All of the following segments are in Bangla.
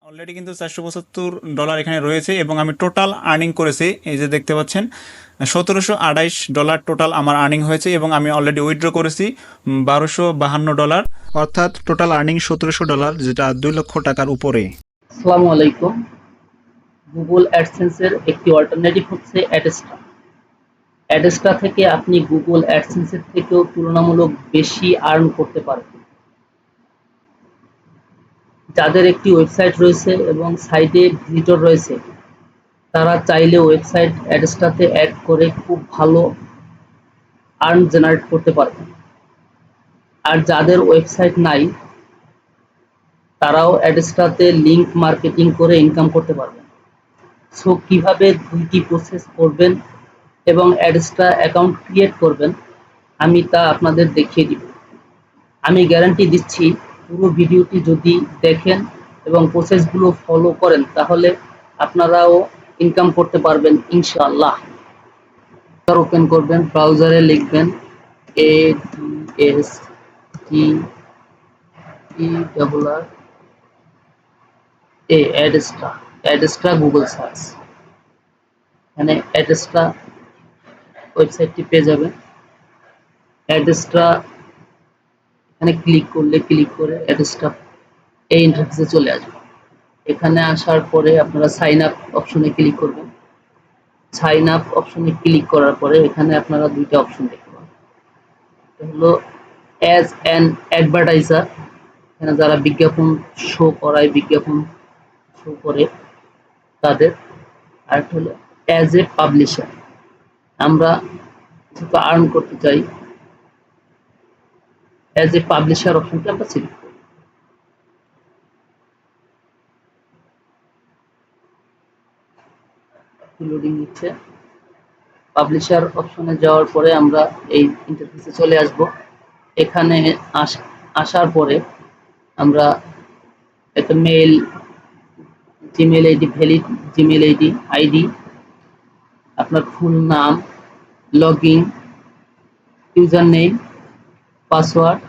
অলরেডি কিন্তু $475 এখানে রয়েছে এবং আমি টোটাল আর্নিং করেছি, এই যে দেখতে পাচ্ছেন $1728 টোটাল আমার আর্নিং হয়েছে এবং আমি অলরেডি উইথড্র করেছি $1252, অর্থাৎ টোটাল আর্নিং $1700, যেটা 2 লক্ষ টাকার উপরে। আসসালামু আলাইকুম। গুগল অ্যাডসেন্সের একটি অল্টারনেটিভ হচ্ছে অ্যাডেস্টা। অ্যাডেস্টা থেকে আপনি গুগল অ্যাডসেন্সের থেকেও তুলনামূলক বেশি আর্ন করতে পারবেন। যাদের একটি ওয়েবসাইট রয়েছে এবং সাইটে ভিজিটর রয়েছে, তারা চাইলে ওয়েবসাইট অ্যাডেস্টাতে অ্যাড করে খুব ভালো আর্ন জেনারেট করতে পারবেন। আর যাদের ওয়েবসাইট নাই, তারাও অ্যাডেস্টাতে লিঙ্ক মার্কেটিং করে ইনকাম করতে পারবেন। সো কিভাবে দুইটি প্রসেস করবেন এবং অ্যাডেস্টা অ্যাকাউন্ট ক্রিয়েট করবেন, আমি তা আপনাদের দেখিয়ে দিব। আমি গ্যারান্টি দিচ্ছি, পুরো ভিডিওটি যদি দেখেন এবং প্রসেসগুলো ফলো করেন, তাহলে আপনারাও ইনকাম করতে পারবেন ইনশাআল্লাহ। ওপেন করবেন, ব্রাউজারে লিখবেন ADSTERRA অ্যাডেস্টা গুগল সার্চ। এখানে অ্যাডেস্টা ওয়েবসাইটটি পেয়ে যাবেন। অ্যাডেস্টা এখানে ক্লিক করে অ্যাডেস্টা এই ইন্টারফেসে চলে আসবে। এখানে আসার পরে আপনারা সাইন আপ অপশনে ক্লিক করবেন। সাইন আপ অপশনে ক্লিক করার পরে এখানে আপনারা দুইটা অপশন দেখতে পাবেন। হলো অ্যাজ অ্যান অ্যাডভার্টাইজার, এখানে যারা বিজ্ঞাপন শো করায়, বিজ্ঞাপন শো করে তাদের। আর হলো অ্যাজ এ পাবলিশার, আমরা যেহেতু আর্ন করতে চাই, অ্যাজ এ পাবলিশার অপশনটা আমরা সিলেক্ট করব। লোডিং নিচ্ছে। পাবলিশার অপশনে যাওয়ার পরে আমরা এই ইন্টারফেসে চলে আসব। এখানে আসার পরে আমরা একটা Gmail ID, valid Gmail ID, আপনার ফুল নাম, লগইন, ইউজার নেম, পাসওয়ার্ড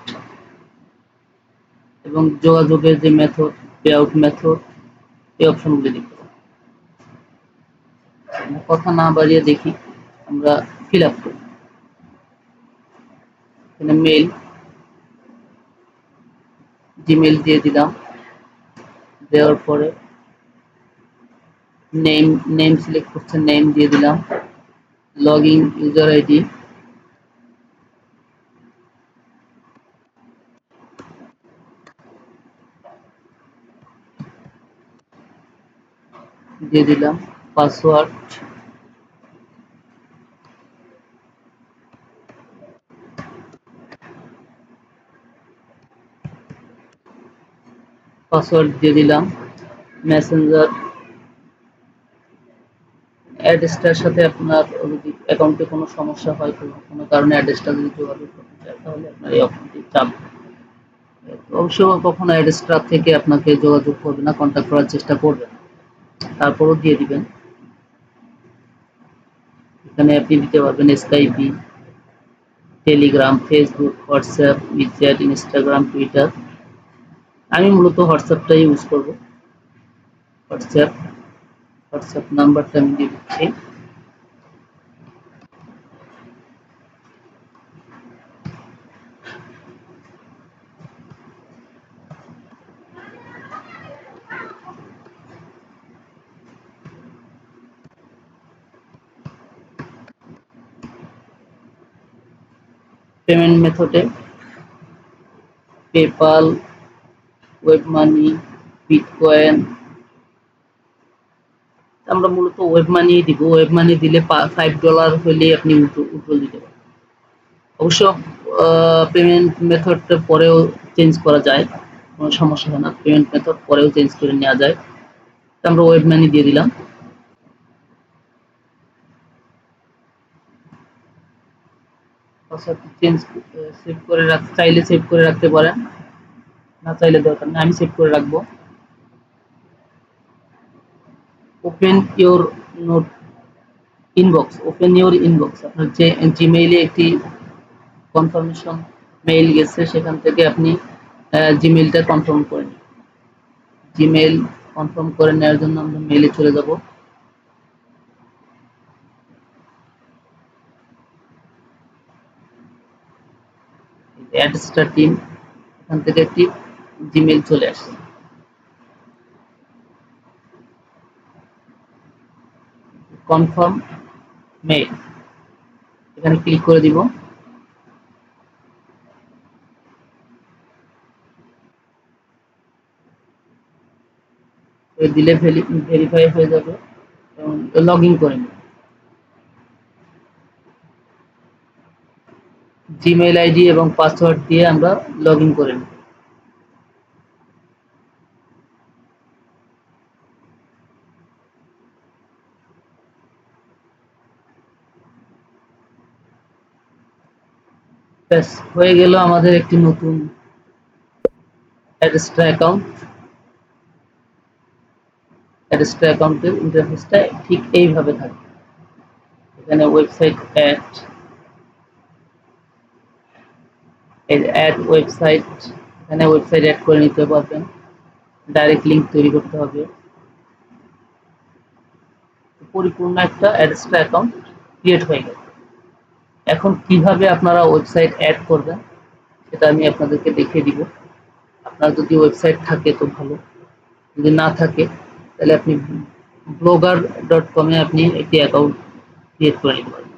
এবং যোগাযোগের যে মেথড, পে আউট মেথড, এই অপশনগুলি দিতে হবে। কথা না বাড়িয়ে দেখি, আমরা ফিল আপ করি। এখানে জিমেল দিয়ে দিলাম। দেওয়ার পরে নেম সিলেক্ট করছে, নেম দিয়ে দিলাম। লগইন ইউজার আইডি, দিয়ে দিলাম। পাসওয়ার্ড, দিয়ে দিলাম। মেসেঞ্জার অ্যাড্রেসটার সাথে আপনার যদি অ্যাকাউন্টে কোনো সমস্যা হয়, কোনো কারণে অ্যাড্রেসটা যদি যোগাযোগ করতে চায়, তাহলে আপনার এই অপশনটি চাপবে। অবশ্য কখনো অ্যাড্রেসটা থেকে আপনাকে যোগাযোগ করবে না, কন্ট্যাক্ট করার চেষ্টা করবে না, তারপরও দিয়ে দিবেন। এখানে আপনি দিতে পারবেন Skype, Telegram, Facebook, WhatsApp, WeChat, Instagram, Twitter. আমি মূলত হোয়াটসঅ্যাপটাই ইউজ করব। হোয়াটসঅ্যাপ নাম্বারটা আমি দিয়ে দিচ্ছি। পেমেন্ট মেথডে পেপাল, ওয়েব মানি, বিটকয়েন। আমরা মূলত ওয়েব মানি দিব। ওয়েব মানি দিলে $5 হলে আপনি উইথড্রল দিতে পারবেন। অবশ্য পেমেন্ট মেথডটা পরেও চেঞ্জ করা যায়, কোনো সমস্যা হয় না। পেমেন্ট মেথড পরেও চেঞ্জ করে নেওয়া যায়। আমরা ওয়েব মানি দিয়ে দিলাম। সেভ করে চাইলে সেভ করে রাখতে পারেন, না চাইলে দরকার নেই, আমি সেভ করে রাখবো। ওপেন ইওর ইনবক্স, আপনার যে জিমেইলে একটি কনফার্মেশন মেইল গেছে, সেখান থেকে আপনি জিমেইলটা কনফার্ম করে নিন। জিমেইল কনফার্ম করে নেওয়ার জন্য আমরা মেইলে চলে যাব। অ্যাডস্টার টিম, এখান থেকে একটি জিমেইল চলে আসছে। কনফার্ম মেইল, এখানে ক্লিক করে দিব। দিলে ভেরিফাই হয়ে যাবে এবং লগ ইন করে নিন। জিমেইল আইডি এবং পাসওয়ার্ড দিয়ে আমরা লগ ইন করে নিই। ব্যাস, হয়ে গেল আমাদের একটি নতুন অ্যাডস্ট্রা অ্যাকাউন্ট। অ্যাডস্ট্রা অ্যাকাউন্টের ইন্টারফেসটা ঠিক এইভাবে থাকে। এখানে ওয়েবসাইট অ্যাড ওয়েবসাইট, এখানে ওয়েবসাইট অ্যাড করে নিতে পারবেন। ডাইরেক্ট লিংক তৈরি করতে হবে। পরিপূর্ণ একটা অ্যাডস্ট্রা অ্যাকাউন্ট ক্রিয়েট হয়ে গেল। এখন কিভাবে আপনারা ওয়েবসাইট অ্যাড করবেন সেটা আমি আপনাদেরকে দেখিয়ে দিব। আপনার যদি ওয়েবসাইট থাকে তো ভালো, যদি না থাকে তাহলে আপনি blogger.com-এ আপনি একটি অ্যাকাউন্ট ক্রিয়েট করে নিতে পারবেন।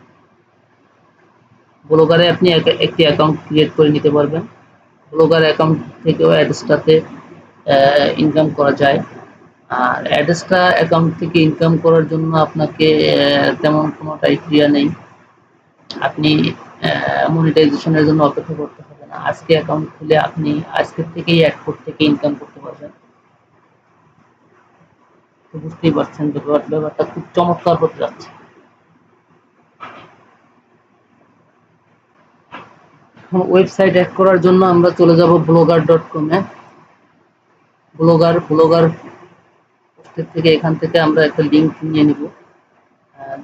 ব্লগারে আপনি একটি অ্যাকাউন্ট ক্রিয়েট করে নিতে পারবেন। ব্লগার অ্যাকাউন্ট থেকেও অ্যাডস্টাতে ইনকাম করা যায়। আর অ্যাডস্টা অ্যাকাউন্ট থেকে ইনকাম করার জন্য আপনাকে তেমন কোনো ক্রাইটেরিয়া নেই। আপনি মনিটাইজেশনের জন্য অপেক্ষা করতে হবে না। আজকে অ্যাকাউন্ট খুলে আপনি আজকের থেকেই অ্যাড থেকে ইনকাম করতে পারবেন। তো বুঝতেই পারছেন ব্যাপারটা খুব চমৎকার হতে যাচ্ছে। ওয়েবসাইট অ্যাড করার জন্য আমরা চলে যাব blogger.com-এ। ব্লগার পোস্টের থেকে এখান থেকে আমরা একটা লিংক নিয়ে নিব।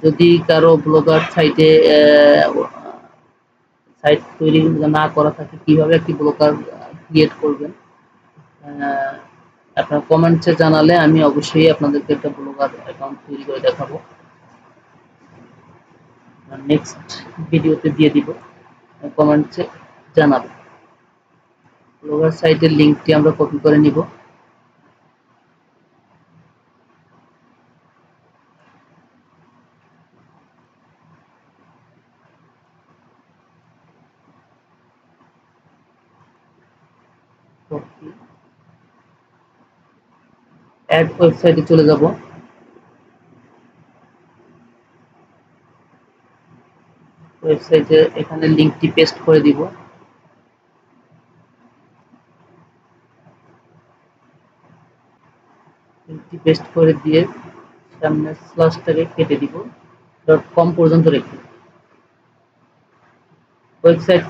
যদি কারো ব্লগার সাইট তৈরি না করা থাকে, কিভাবে একটি ব্লগার ক্রিয়েট করবেন আপনার কমেন্টসে জানালে আমি অবশ্যই আপনাদেরকে একটা ব্লগার অ্যাকাউন্ট তৈরি করে দেখাবো। নেক্সট ভিডিওতে দিয়ে দিব, কমেন্টসে জানাবো। ব্লগার সাইটের লিংকটি আমরা কপি করে নিব। অ্যাড ওয়েবসাইটে চলে যাব। ওয়েবসাইটে এখানে লিংকটি পেস্ট করে দিব। লিংকটি পেস্ট করে দিয়ে সামনে স্ল্যাশটাকে কেটে দিব, .com পর্যন্ত রেখে। ওয়েবসাইট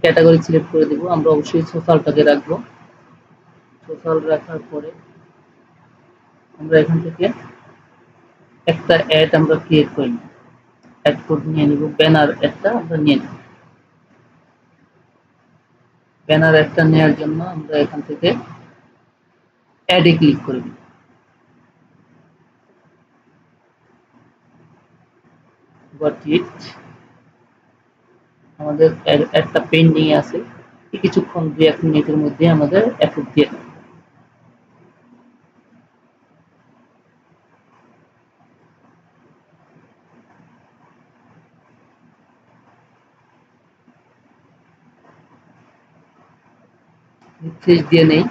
ক্যাটাগরি সিলেক্ট করে দিব। আমরা অবশ্যই সোশ্যালটাকে রাখবো। সোশ্যাল রাখার পরে আমরা এখান থেকে একটা অ্যাড আমরা ক্রিয়েট করে নিব। অ্যাড কোড নিয়ে নিব, ব্যানার একটা আমরা নিয়ে নিব। ব্যানার একটা নেওয়ার জন্য আমরা এখান থেকে অ্যাডে ক্লিক করে দিব। গট ইট, আমাদের একটা পেন্ডিং আছে, কিছুক্ষণ 2-1 মিনিটের মধ্যে আমাদের অ্যাপ্রুভ দিয়ে দেবে। রিফ্রেশ দিয়ে নেই।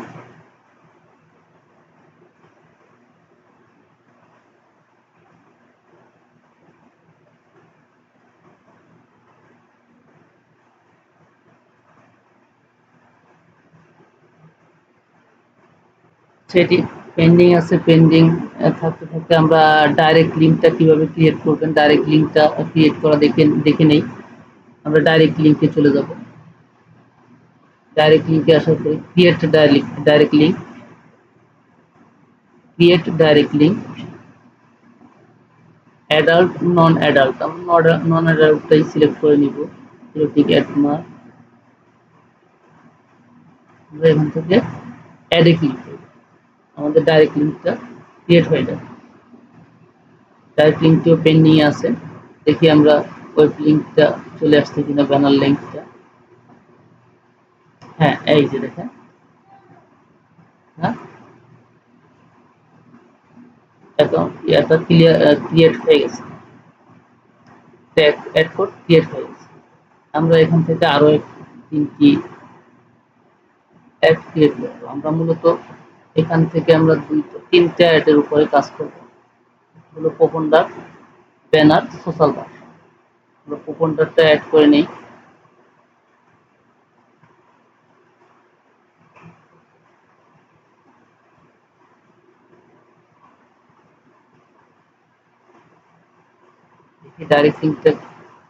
সেটি পেন্ডিং আছে। পেন্ডিং থাকতে থাকতে আমরা ডাইরেক্ট লিঙ্কটা কিভাবে ক্রিয়েট করবেন, ডাইরেক্ট লিঙ্কটা ক্রিয়েট করা দেখে নেই। আমরা ডাইরেক্ট লিঙ্কে চলে যাব। ডাইরেক্ট লিঙ্কে আসার পরে ক্রিয়েট ডাইরেক্ট লিঙ্ক, অ্যাডাল্ট নন অ্যাডাল্ট, আমরা নন অ্যাডাল্টটাই সিলেক্ট করে নিব। আমরা এখান থেকে অ্যাডে ক্লিক করব। আমাদের ডাইরেক্ট লিঙ্কটা ক্রিয়েট হয়ে যাবে। ডাইরেক্ট লিঙ্কটিও পেন্ডিং আছে, দেখি আমরা ওয়েব লিঙ্কটা চলে আসছে কিনা, ব্যানার লিঙ্কটা। হ্যাঁ, এই যে দেখেন, হ্যাঁ এটা ক্রিয়েট হয়ে গেছে, অ্যাড কোড ক্রিয়েট হয়ে গেছে। আমরা এখান থেকে আরো তিনটি অ্যাড ক্রিয়েট করবো। আমরা মূলত এখান থেকে আমরা তিনটা অ্যাডের উপরে কাজ করবো, হলো কুপনদার, ব্যানার, সোশ্যাল বার। আমরা কুপনদারটা অ্যাড করে নিই। দেখি ডাইরেক্ট লিঙ্কটা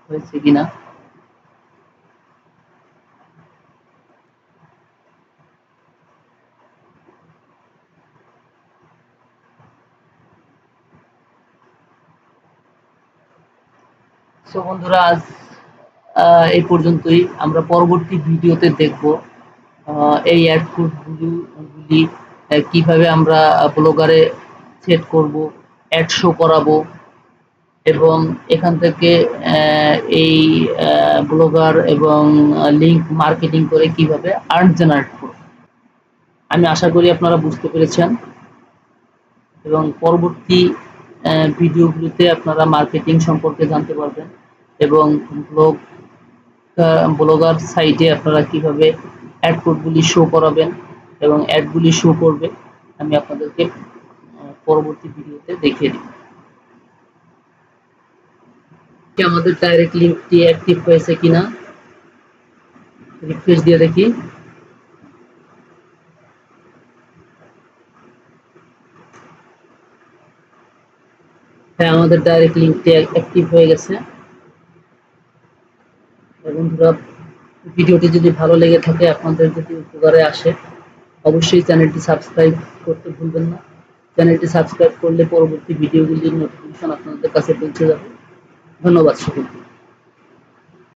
হয়েছে কিনা। সো বন্ধুরা, আজ এই পর্যন্তই। আমরা পরবর্তী ভিডিওতে দেখব এই অ্যাড কোডগুলি কিভাবে আমরা ব্লগারে সেট করব, অ্যাড শো করাবো, এবং এখান থেকে এই ব্লগার এবং লিঙ্ক মার্কেটিং করে কিভাবে আর্ন জেনারেট করব। আমি আশা করি আপনারা বুঝতে পেরেছেন, এবং পরবর্তী ভিডিওগুলোতে আপনারা মার্কেটিং সম্পর্কে জানতে পারবেন, এবং ব্লগার সাইটে আপনারা কিভাবে অ্যাড কোডগুলি শো করাবেন এবং অ্যাডগুলি শো করবে, আমি আপনাদেরকে পরবর্তী ভিডিওতে দেখিয়ে দিব। আমাদের ডাইরেক্ট লিঙ্কটি অ্যাক্টিভ হয়েছে কিনা রিফ্রেশ দিয়ে দেখি। হ্যাঁ, আমাদের ডাইরেক্ট লিঙ্কটি অ্যাক্টিভ হয়ে গেছে। বন্ধুরা, ভিডিওটি যদি ভালো লেগে থাকে, আপনাদের যদি উপকারে আসে, অবশ্যই চ্যানেলটি সাবস্ক্রাইব করতে ভুলবেন না। চ্যানেলটি সাবস্ক্রাইব করলে পরবর্তী ভিডিওগুলির নোটিফিকেশন আপনাদের কাছে পৌঁছে যাবে। ধন্যবাদ সকলকে।